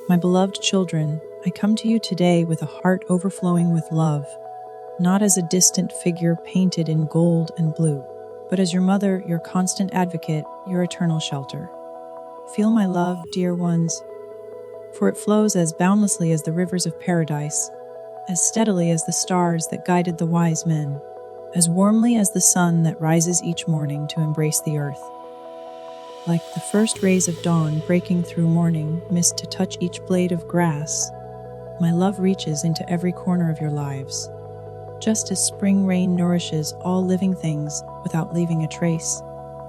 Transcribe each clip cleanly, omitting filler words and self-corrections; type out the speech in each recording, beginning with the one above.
My beloved children, I come to you today with a heart overflowing with love, not as a distant figure painted in gold and blue, but as your mother, your constant advocate, your eternal shelter. Feel my love, dear ones, for it flows as boundlessly as the rivers of paradise, as steadily as the stars that guided the wise men, as warmly as the sun that rises each morning to embrace the earth. Like the first rays of dawn breaking through morning mist to touch each blade of grass, my love reaches into every corner of your lives. Just as spring rain nourishes all living things without leaving a trace,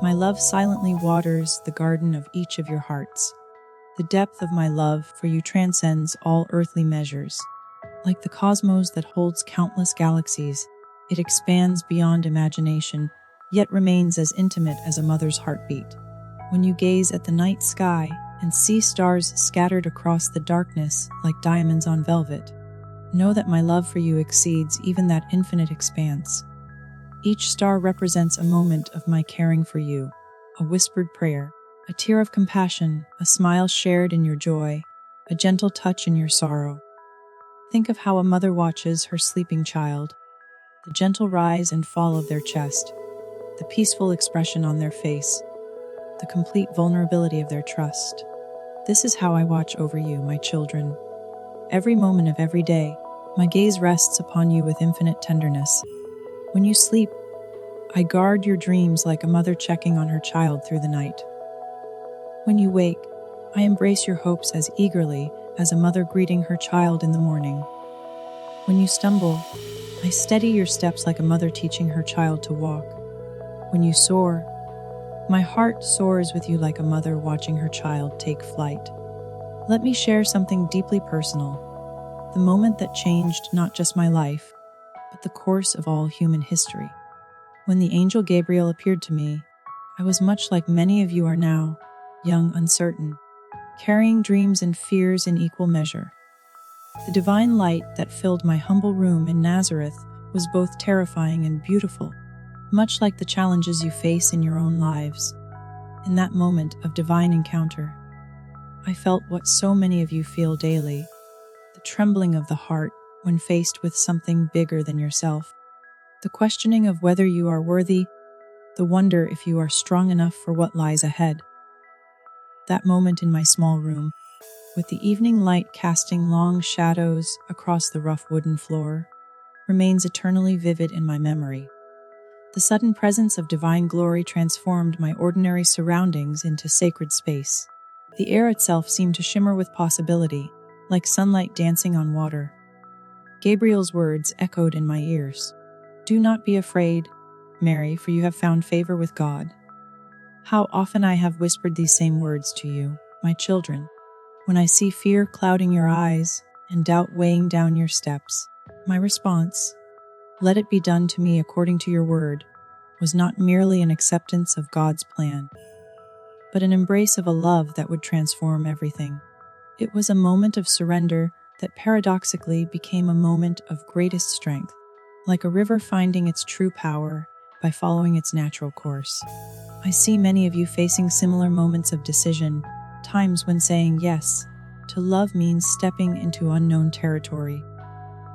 my love silently waters the garden of each of your hearts. The depth of my love for you transcends all earthly measures. Like the cosmos that holds countless galaxies, it expands beyond imagination, yet remains as intimate as a mother's heartbeat. When you gaze at the night sky and see stars scattered across the darkness like diamonds on velvet, know that my love for you exceeds even that infinite expanse. Each star represents a moment of my caring for you, a whispered prayer, a tear of compassion, a smile shared in your joy, a gentle touch in your sorrow. Think of how a mother watches her sleeping child, the gentle rise and fall of their chest, the peaceful expression on their face, the complete vulnerability of their trust. This is how I watch over you, my children. Every moment of every day, my gaze rests upon you with infinite tenderness. When you sleep, I guard your dreams like a mother checking on her child through the night. When you wake, I embrace your hopes as eagerly as a mother greeting her child in the morning. When you stumble, I steady your steps like a mother teaching her child to walk. When you soar, my heart soars with you like a mother watching her child take flight. Let me share something deeply personal, the moment that changed not just my life, but the course of all human history. When the angel Gabriel appeared to me, I was much like many of you are now, young, uncertain, carrying dreams and fears in equal measure. The divine light that filled my humble room in Nazareth was both terrifying and beautiful, much like the challenges you face in your own lives. In that moment of divine encounter, I felt what so many of you feel daily, the trembling of the heart when faced with something bigger than yourself, the questioning of whether you are worthy, the wonder if you are strong enough for what lies ahead. That moment in my small room, with the evening light casting long shadows across the rough wooden floor, remains eternally vivid in my memory. The sudden presence of divine glory transformed my ordinary surroundings into sacred space. The air itself seemed to shimmer with possibility, like sunlight dancing on water. Gabriel's words echoed in my ears. "Do not be afraid, Mary, for you have found favor with God." How often I have whispered these same words to you, my children, when I see fear clouding your eyes and doubt weighing down your steps. My response, "Let it be done to me according to your word," was not merely an acceptance of God's plan, but an embrace of a love that would transform everything. It was a moment of surrender that paradoxically became a moment of greatest strength, like a river finding its true power by following its natural course. I see many of you facing similar moments of decision, times when saying yes to love means stepping into unknown territory,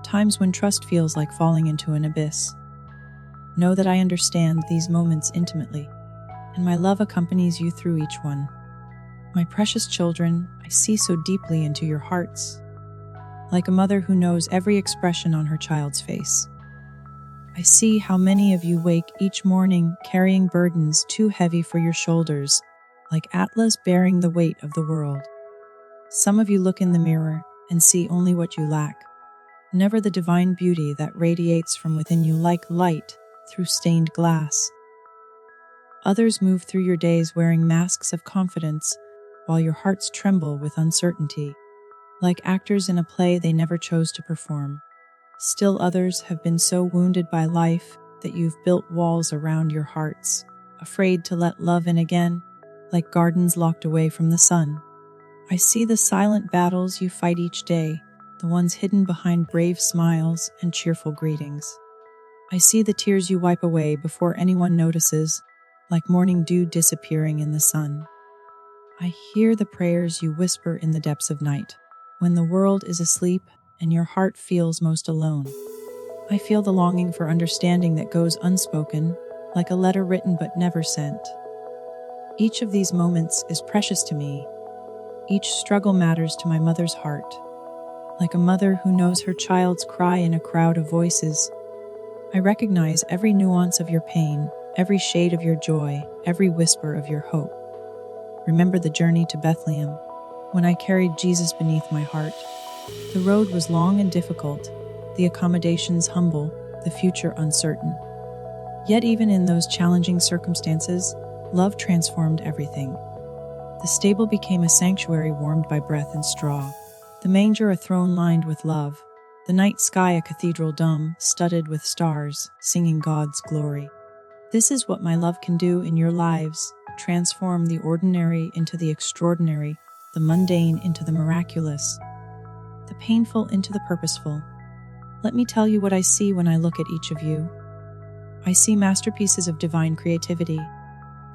times when trust feels like falling into an abyss. Know that I understand these moments intimately, and my love accompanies you through each one. My precious children, I see so deeply into your hearts, like a mother who knows every expression on her child's face. I see how many of you wake each morning carrying burdens too heavy for your shoulders, like Atlas bearing the weight of the world. Some of you look in the mirror and see only what you lack, never the divine beauty that radiates from within you like light through stained glass. Others move through your days wearing masks of confidence, while your hearts tremble with uncertainty, like actors in a play they never chose to perform. Still others have been so wounded by life that you've built walls around your hearts, afraid to let love in again, like gardens locked away from the sun. I see the silent battles you fight each day, the ones hidden behind brave smiles and cheerful greetings. I see the tears you wipe away before anyone notices, like morning dew disappearing in the sun. I hear the prayers you whisper in the depths of night, when the world is asleep and your heart feels most alone. I feel the longing for understanding that goes unspoken, like a letter written but never sent. Each of these moments is precious to me. Each struggle matters to my mother's heart. Like a mother who knows her child's cry in a crowd of voices, I recognize every nuance of your pain, every shade of your joy, every whisper of your hope. Remember the journey to Bethlehem, when I carried Jesus beneath my heart. The road was long and difficult, the accommodations humble, the future uncertain. Yet even in those challenging circumstances, love transformed everything. The stable became a sanctuary warmed by breath and straw, the manger a throne lined with love, the night sky a cathedral dome studded with stars, singing God's glory. This is what my love can do in your lives, transform the ordinary into the extraordinary, the mundane into the miraculous, the painful into the purposeful. Let me tell you what I see when I look at each of you. I see masterpieces of divine creativity,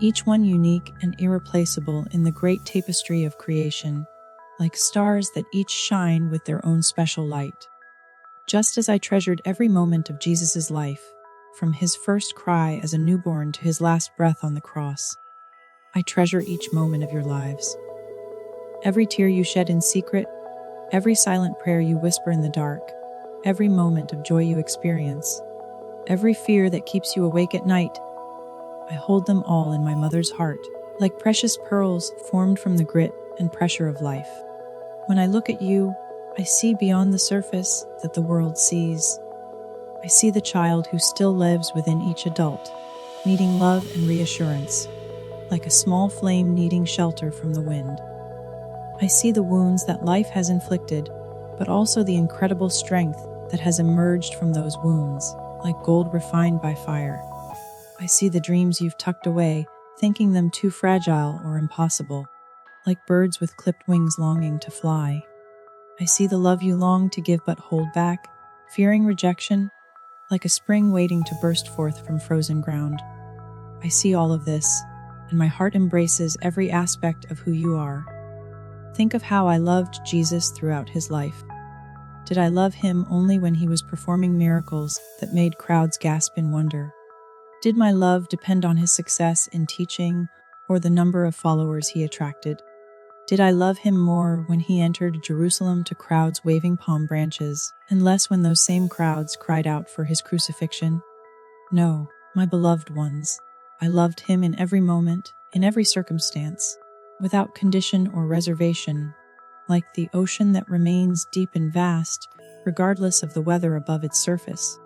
each one unique and irreplaceable in the great tapestry of creation, like stars that each shine with their own special light. Just as I treasured every moment of Jesus' life, from his first cry as a newborn to his last breath on the cross, I treasure each moment of your lives. Every tear you shed in secret, every silent prayer you whisper in the dark, every moment of joy you experience, every fear that keeps you awake at night, I hold them all in my mother's heart, like precious pearls formed from the grit and pressure of life. When I look at you, I see beyond the surface that the world sees. I see the child who still lives within each adult, needing love and reassurance, like a small flame needing shelter from the wind. I see the wounds that life has inflicted, but also the incredible strength that has emerged from those wounds, like gold refined by fire. I see the dreams you've tucked away, thinking them too fragile or impossible, like birds with clipped wings longing to fly. I see the love you long to give but hold back, fearing rejection, like a spring waiting to burst forth from frozen ground. I see all of this, and my heart embraces every aspect of who you are. Think of how I loved Jesus throughout his life. Did I love him only when he was performing miracles that made crowds gasp in wonder? Did my love depend on his success in teaching or the number of followers he attracted? Did I love him more when he entered Jerusalem to crowds waving palm branches, and less when those same crowds cried out for his crucifixion? No, my beloved ones. I loved him in every moment, in every circumstance, without condition or reservation, like the ocean that remains deep and vast, regardless of the weather above its surface.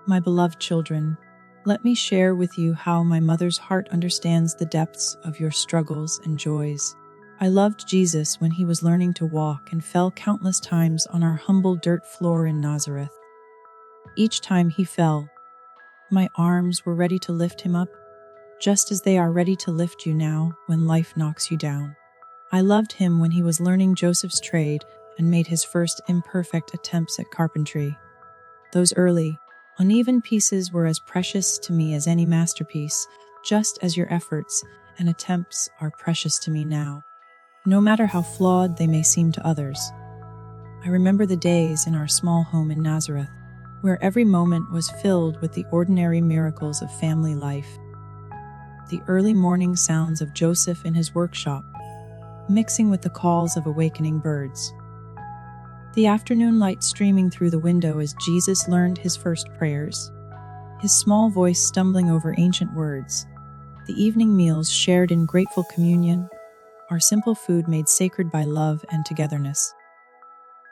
My beloved children, let me share with you how my mother's heart understands the depths of your struggles and joys. I loved Jesus when he was learning to walk and fell countless times on our humble dirt floor in Nazareth. Each time he fell, my arms were ready to lift him up, just as they are ready to lift you now when life knocks you down. I loved him when he was learning Joseph's trade and made his first imperfect attempts at carpentry. Those early, uneven pieces were as precious to me as any masterpiece, just as your efforts and attempts are precious to me now, no matter how flawed they may seem to others. I remember the days in our small home in Nazareth, where every moment was filled with the ordinary miracles of family life. The early morning sounds of Joseph in his workshop, mixing with the calls of awakening birds. The afternoon light streaming through the window as Jesus learned his first prayers, his small voice stumbling over ancient words, the evening meals shared in grateful communion, our simple food made sacred by love and togetherness.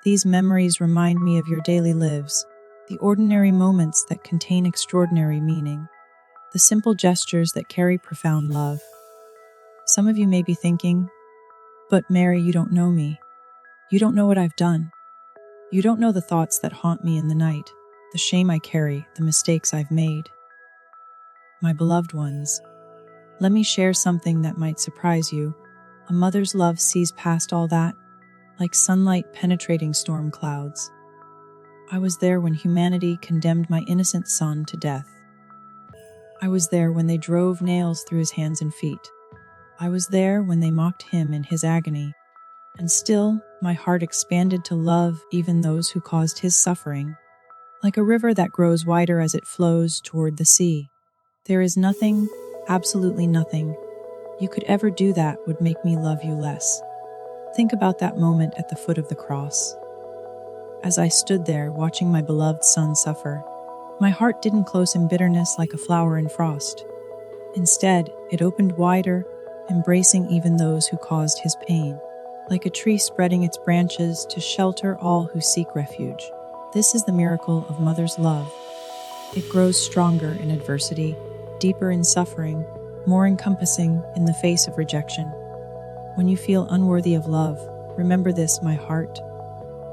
These memories remind me of your daily lives, the ordinary moments that contain extraordinary meaning, the simple gestures that carry profound love. Some of you may be thinking, "But Mary, you don't know me. You don't know what I've done. You don't know the thoughts that haunt me in the night, the shame I carry, the mistakes I've made." My beloved ones, let me share something that might surprise you. A mother's love sees past all that, like sunlight penetrating storm clouds. I was there when humanity condemned my innocent son to death. I was there when they drove nails through his hands and feet. I was there when they mocked him in his agony. And still, My heart expanded to love even those who caused his suffering, like a river that grows wider as it flows toward the sea. There is nothing, absolutely nothing, you could ever do that would make me love you less. Think about that moment at the foot of the cross. As I stood there watching my beloved son suffer, my heart didn't close in bitterness like a flower in frost. Instead, it opened wider, embracing even those who caused his pain, like a tree spreading its branches to shelter all who seek refuge. This is the miracle of mother's love. It grows stronger in adversity, deeper in suffering, more encompassing in the face of rejection. When you feel unworthy of love, remember this, my heart,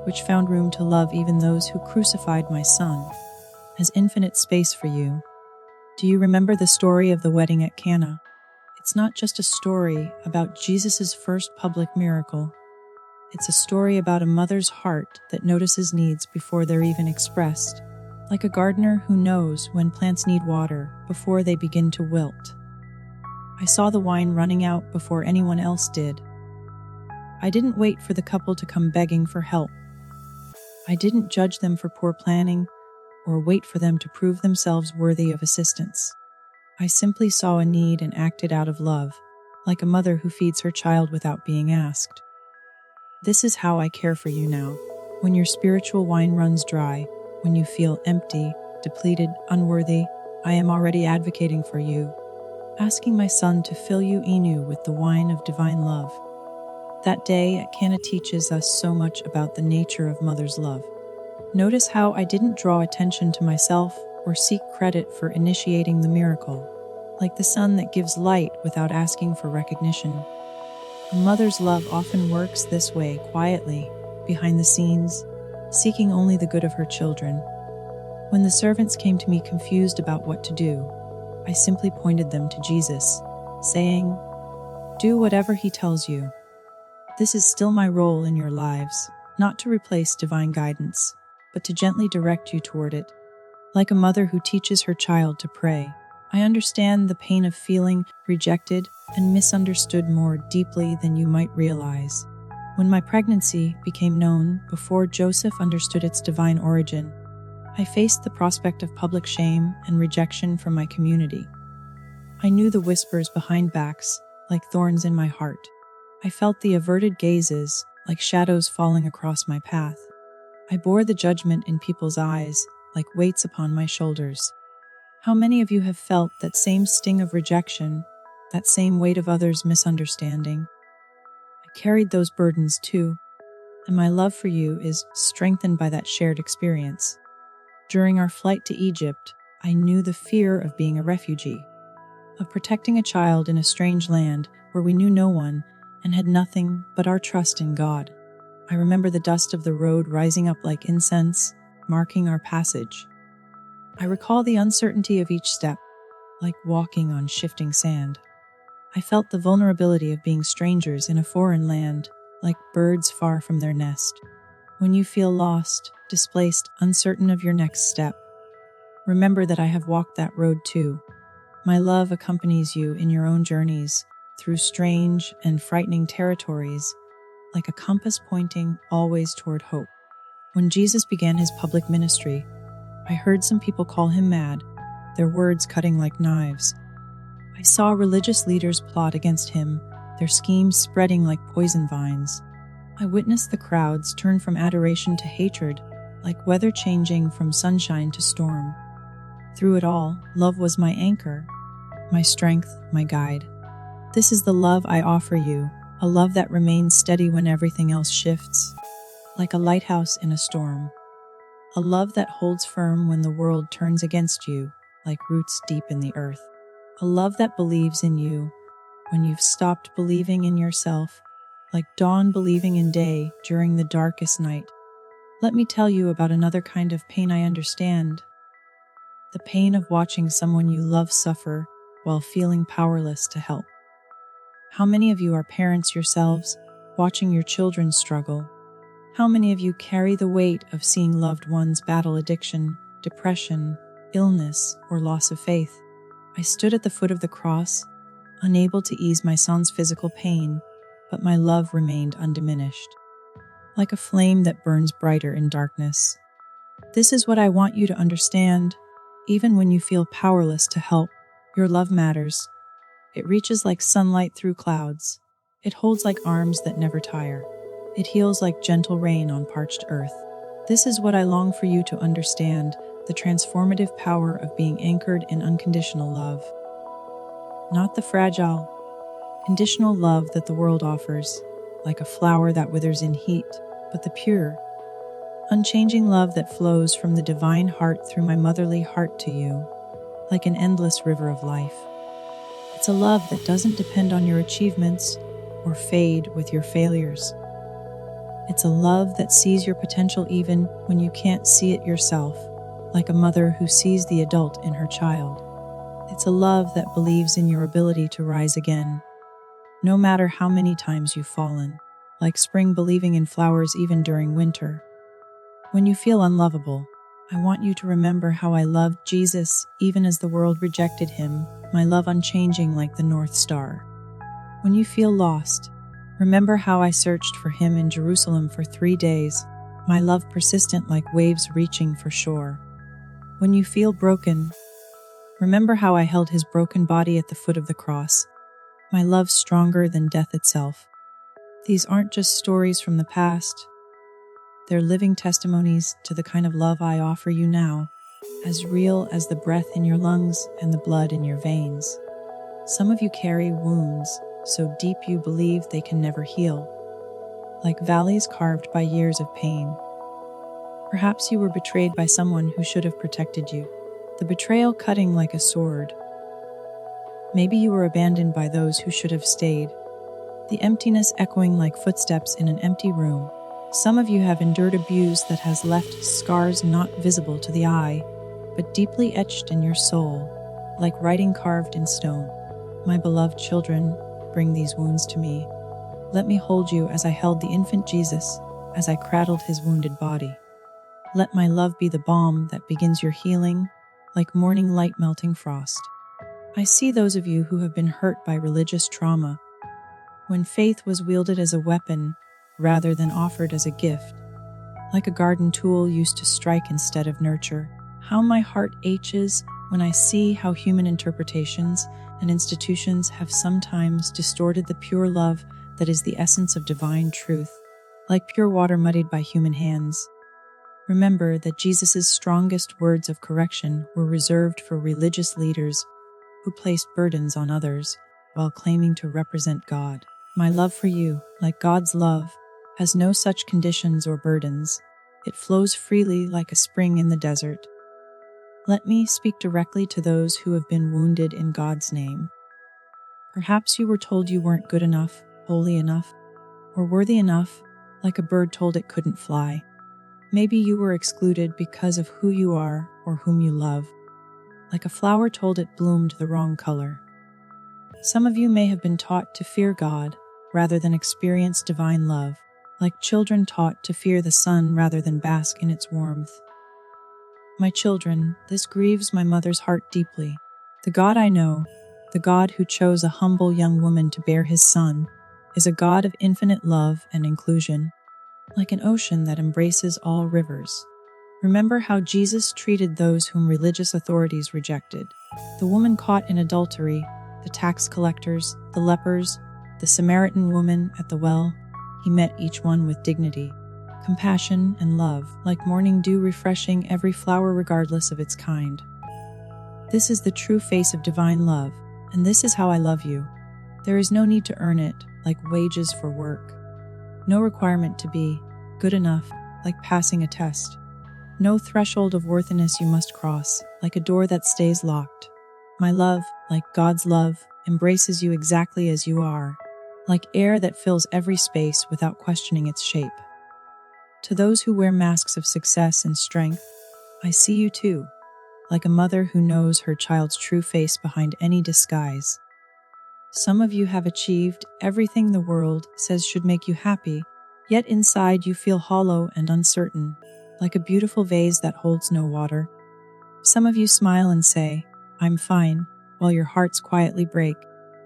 which found room to love even those who crucified my son, has infinite space for you. Do you remember the story of the wedding at Cana? It's not just a story about Jesus' first public miracle. It's a story about a mother's heart that notices needs before they're even expressed, like a gardener who knows when plants need water before they begin to wilt. I saw the wine running out before anyone else did. I didn't wait for the couple to come begging for help. I didn't judge them for poor planning or wait for them to prove themselves worthy of assistance. I simply saw a need and acted out of love, like a mother who feeds her child without being asked. This is how I care for you now. When your spiritual wine runs dry, when you feel empty, depleted, unworthy, I am already advocating for you, asking my son to fill you anew with the wine of divine love. That day at Cana teaches us so much about the nature of mother's love. Notice how I didn't draw attention to myself or seek credit for initiating the miracle, like the sun that gives light without asking for recognition. A mother's love often works this way, quietly, behind the scenes, seeking only the good of her children. When the servants came to me confused about what to do, I simply pointed them to Jesus, saying, "Do whatever he tells you." This is still my role in your lives, not to replace divine guidance, but to gently direct you toward it. Like a mother who teaches her child to pray, I understand the pain of feeling rejected and misunderstood more deeply than you might realize. When my pregnancy became known before Joseph understood its divine origin, I faced the prospect of public shame and rejection from my community. I knew the whispers behind backs, like thorns in my heart. I felt the averted gazes, like shadows falling across my path. I bore the judgment in people's eyes, like weights upon my shoulders. How many of you have felt that same sting of rejection, that same weight of others' misunderstanding? I carried those burdens too, and my love for you is strengthened by that shared experience. During our flight to Egypt, I knew the fear of being a refugee, of protecting a child in a strange land where we knew no one and had nothing but our trust in God. I remember the dust of the road rising up like incense, marking our passage. I recall the uncertainty of each step, like walking on shifting sand. I felt the vulnerability of being strangers in a foreign land, like birds far from their nest. When you feel lost, displaced, uncertain of your next step, remember that I have walked that road too. My love accompanies you in your own journeys, through strange and frightening territories, like a compass pointing always toward hope. When Jesus began his public ministry, I heard some people call him mad, their words cutting like knives. I saw religious leaders plot against him, their schemes spreading like poison vines. I witnessed the crowds turn from adoration to hatred, like weather changing from sunshine to storm. Through it all, love was my anchor, my strength, my guide. This is the love I offer you, a love that remains steady when everything else shifts, like a lighthouse in a storm. A love that holds firm when the world turns against you, like roots deep in the earth. A love that believes in you when you've stopped believing in yourself, like dawn believing in day during the darkest night. Let me tell you about another kind of pain I understand. The pain of watching someone you love suffer while feeling powerless to help. How many of you are parents yourselves, watching your children struggle? How many of you carry the weight of seeing loved ones battle addiction, depression, illness, or loss of faith? I stood at the foot of the cross, unable to ease my son's physical pain, but my love remained undiminished. like a flame that burns brighter in darkness. This is what I want you to understand. Even when you feel powerless to help, your love matters. It reaches like sunlight through clouds. It holds like arms that never tire. It heals like gentle rain on parched earth. This is what I long for you to understand, the transformative power of being anchored in unconditional love. Not the fragile, conditional love that the world offers, like a flower that withers in heat, but the pure, unchanging love that flows from the divine heart through my motherly heart to you, like an endless river of life. It's a love that doesn't depend on your achievements or fade with your failures. It's a love that sees your potential even when you can't see it yourself, like a mother who sees the adult in her child. It's a love that believes in your ability to rise again, no matter how many times you've fallen, like spring believing in flowers even during winter. When you feel unlovable, I want you to remember how I loved Jesus even as the world rejected him, my love unchanging like the North Star. When you feel lost, remember how I searched for him in Jerusalem for 3 days, my love persistent like waves reaching for shore. When you feel broken, remember how I held his broken body at the foot of the cross, my love stronger than death itself. These aren't just stories from the past. They're living testimonies to the kind of love I offer you now, as real as the breath in your lungs and the blood in your veins. Some of you carry wounds so deep you believe they can never heal, like valleys carved by years of pain. Perhaps you were betrayed by someone who should have protected you, the betrayal cutting like a sword. Maybe you were abandoned by those who should have stayed, the emptiness echoing like footsteps in an empty room. Some of you have endured abuse that has left scars not visible to the eye, but deeply etched in your soul, like writing carved in stone. My beloved children, bring these wounds to me. Let me hold you as I held the infant Jesus, as I cradled his wounded body. Let my love be the balm that begins your healing, like morning light melting frost. I see those of you who have been hurt by religious trauma, when faith was wielded as a weapon rather than offered as a gift, like a garden tool used to strike instead of nurture. How my heart aches when I see how human interpretations and institutions have sometimes distorted the pure love that is the essence of divine truth, like pure water muddied by human hands. Remember that Jesus' strongest words of correction were reserved for religious leaders who placed burdens on others while claiming to represent God. My love for you, like God's love, has no such conditions or burdens. It flows freely like a spring in the desert. Let me speak directly to those who have been wounded in God's name. Perhaps you were told you weren't good enough, holy enough, or worthy enough, like a bird told it couldn't fly. Maybe you were excluded because of who you are or whom you love, like a flower told it bloomed the wrong color. Some of you may have been taught to fear God rather than experience divine love, like children taught to fear the sun rather than bask in its warmth. My children, this grieves my mother's heart deeply. The God I know, the God who chose a humble young woman to bear his son, is a God of infinite love and inclusion, like an ocean that embraces all rivers. Remember how Jesus treated those whom religious authorities rejected. The woman caught in adultery, the tax collectors, the lepers, the Samaritan woman at the well. He met each one with dignity, compassion, and love, like morning dew refreshing every flower regardless of its kind. This is the true face of divine love, and this is how I love you. There is no need to earn it, like wages for work. No requirement to be good enough, like passing a test. No threshold of worthiness you must cross, like a door that stays locked. My love, like God's love, embraces you exactly as you are, like air that fills every space without questioning its shape. To those who wear masks of success and strength, I see you too, like a mother who knows her child's true face behind any disguise. Some of you have achieved everything the world says should make you happy, yet inside you feel hollow and uncertain, like a beautiful vase that holds no water. Some of you smile and say, "I'm fine," while your hearts quietly break,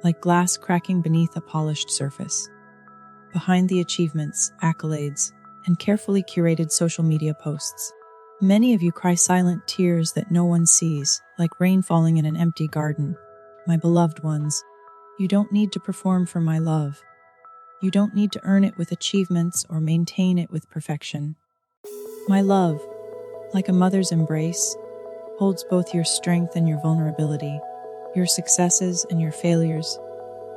like glass cracking beneath a polished surface. Behind the achievements, accolades, and carefully curated social media posts. Many of you cry silent tears that no one sees, like rain falling in an empty garden. My beloved ones, you don't need to perform for my love. You don't need to earn it with achievements or maintain it with perfection. My love, like a mother's embrace, holds both your strength and your vulnerability, your successes and your failures,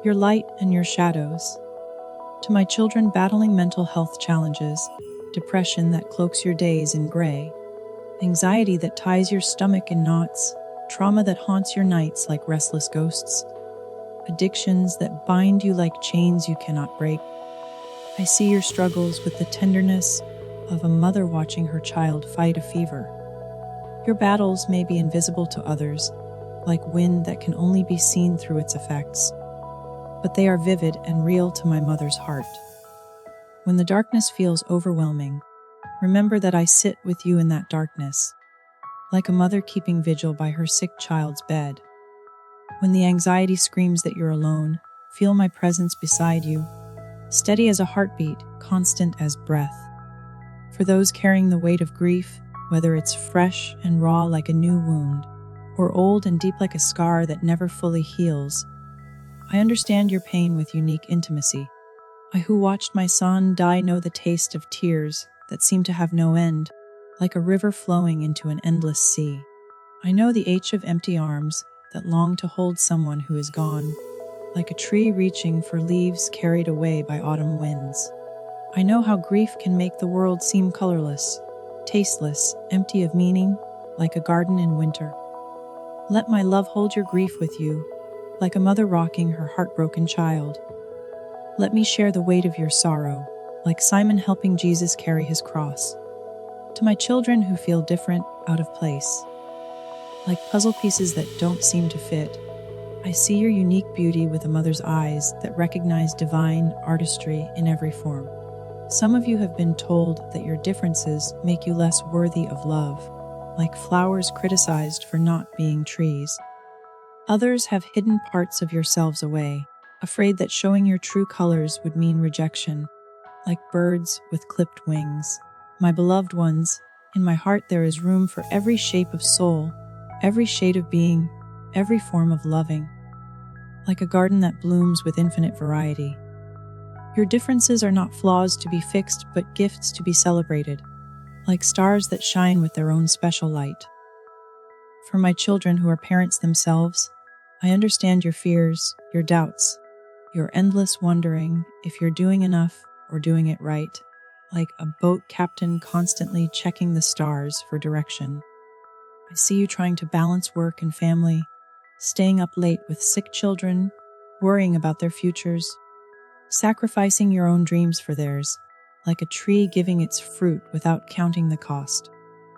your light and your shadows. To my children battling mental health challenges, depression that cloaks your days in gray, anxiety that ties your stomach in knots, trauma that haunts your nights like restless ghosts, addictions that bind you like chains you cannot break, I see your struggles with the tenderness of a mother watching her child fight a fever. Your battles may be invisible to others, like wind that can only be seen through its effects, but they are vivid and real to my mother's heart. When the darkness feels overwhelming, remember that I sit with you in that darkness, like a mother keeping vigil by her sick child's bed. When the anxiety screams that you're alone, feel my presence beside you, steady as a heartbeat, constant as breath. For those carrying the weight of grief, whether it's fresh and raw like a new wound, or old and deep like a scar that never fully heals, I understand your pain with unique intimacy. I who watched my son die know the taste of tears that seem to have no end, like a river flowing into an endless sea. I know the ache of empty arms that long to hold someone who is gone, like a tree reaching for leaves carried away by autumn winds. I know how grief can make the world seem colorless, tasteless, empty of meaning, like a garden in winter. Let my love hold your grief with you, like a mother rocking her heartbroken child. Let me share the weight of your sorrow, like Simon helping Jesus carry his cross. To my children who feel different, out of place, like puzzle pieces that don't seem to fit, I see your unique beauty with a mother's eyes that recognize divine artistry in every form. Some of you have been told that your differences make you less worthy of love, like flowers criticized for not being trees. Others have hidden parts of yourselves away, afraid that showing your true colors would mean rejection, like birds with clipped wings. My beloved ones, in my heart there is room for every shape of soul, every shade of being, every form of loving, like a garden that blooms with infinite variety. Your differences are not flaws to be fixed, but gifts to be celebrated, like stars that shine with their own special light. For my children who are parents themselves, I understand your fears, your doubts, your endless wondering if you're doing enough or doing it right, like a boat captain constantly checking the stars for direction. I see you trying to balance work and family, staying up late with sick children, worrying about their futures, sacrificing your own dreams for theirs, like a tree giving its fruit without counting the cost.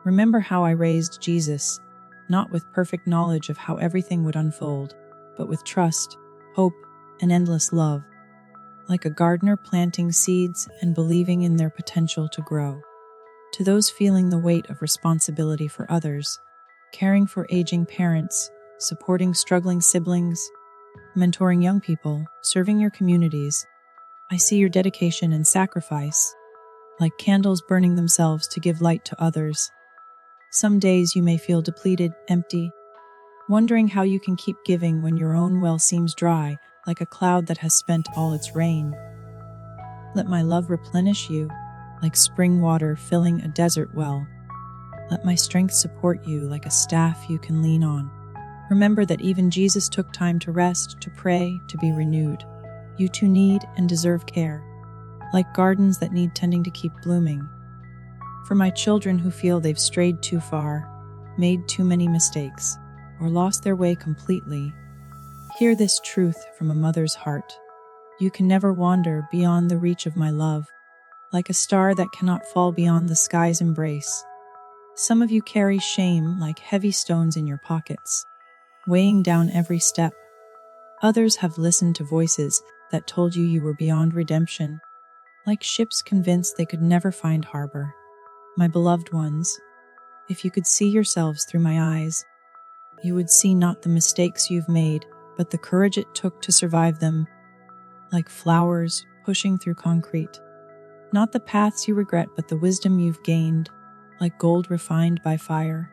Remember how I raised Jesus, not with perfect knowledge of how everything would unfold, but with trust, hope, and endless love, like a gardener planting seeds and believing in their potential to grow. To those feeling the weight of responsibility for others, caring for aging parents, supporting struggling siblings, mentoring young people, serving your communities, I see your dedication and sacrifice, like candles burning themselves to give light to others. Some days you may feel depleted, empty, wondering how you can keep giving when your own well seems dry, like a cloud that has spent all its rain. Let my love replenish you, like spring water filling a desert well. Let my strength support you like a staff you can lean on. Remember that even Jesus took time to rest, to pray, to be renewed. You too need and deserve care, like gardens that need tending to keep blooming. For my children who feel they've strayed too far, made too many mistakes, or lost their way completely, hear this truth from a mother's heart. You can never wander beyond the reach of my love, like a star that cannot fall beyond the sky's embrace. Some of you carry shame like heavy stones in your pockets, weighing down every step. Others have listened to voices that told you you were beyond redemption, like ships convinced they could never find harbor. My beloved ones, if you could see yourselves through my eyes, you would see not the mistakes you've made, but the courage it took to survive them, like flowers pushing through concrete, Not the paths you regret, but the wisdom you've gained, like gold refined by fire.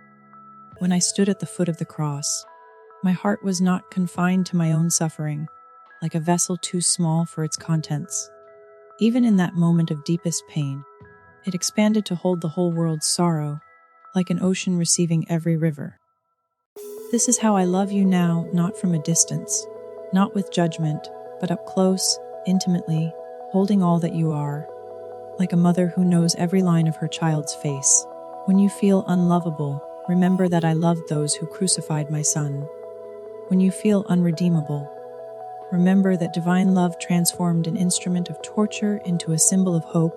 When I stood at the foot of the cross, my heart was not confined to my own suffering, like a vessel too small for its contents. Even in that moment of deepest pain, it expanded to hold the whole world's sorrow, like an ocean receiving every river. This is how I love you now, not from a distance, not with judgment, but up close, intimately, holding all that you are, like a mother who knows every line of her child's face. When you feel unlovable, remember that I loved those who crucified my son. When you feel unredeemable, remember that divine love transformed an instrument of torture into a symbol of hope,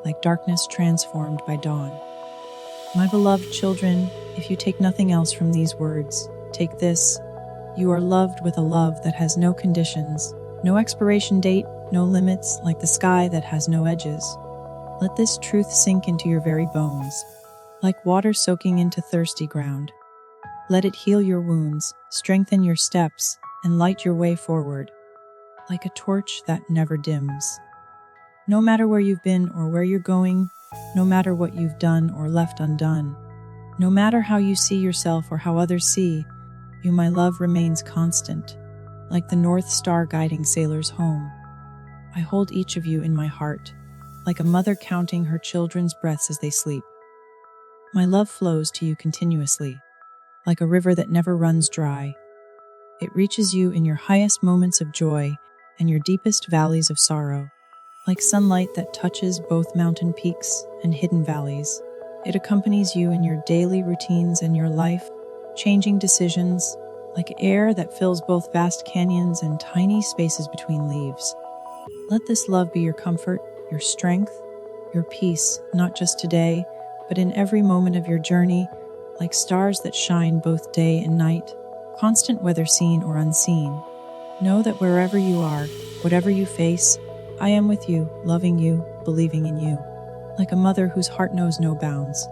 like darkness transformed by dawn. My beloved children, if you take nothing else from these words, take this: you are loved with a love that has no conditions, no expiration date, no limits, like the sky that has no edges. Let this truth sink into your very bones, like water soaking into thirsty ground. Let it heal your wounds, strengthen your steps, and light your way forward, like a torch that never dims. No matter where you've been or where you're going, no matter what you've done or left undone, no matter how you see yourself or how others see you, my love remains constant, like the North Star guiding sailors home. I hold each of you in my heart, like a mother counting her children's breaths as they sleep. My love flows to you continuously, like a river that never runs dry. It reaches you in your highest moments of joy and your deepest valleys of sorrow, like sunlight that touches both mountain peaks and hidden valleys. It accompanies you in your daily routines and your life-changing decisions, like air that fills both vast canyons and tiny spaces between leaves. Let this love be your comfort, your strength, your peace, not just today, but in every moment of your journey, like stars that shine both day and night, constant whether seen or unseen. Know that wherever you are, whatever you face, I am with you, loving you, believing in you, like a mother whose heart knows no bounds.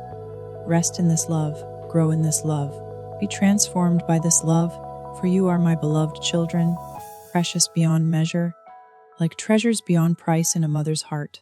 Rest in this love, grow in this love, be transformed by this love, for you are my beloved children, precious beyond measure, like treasures beyond price in a mother's heart.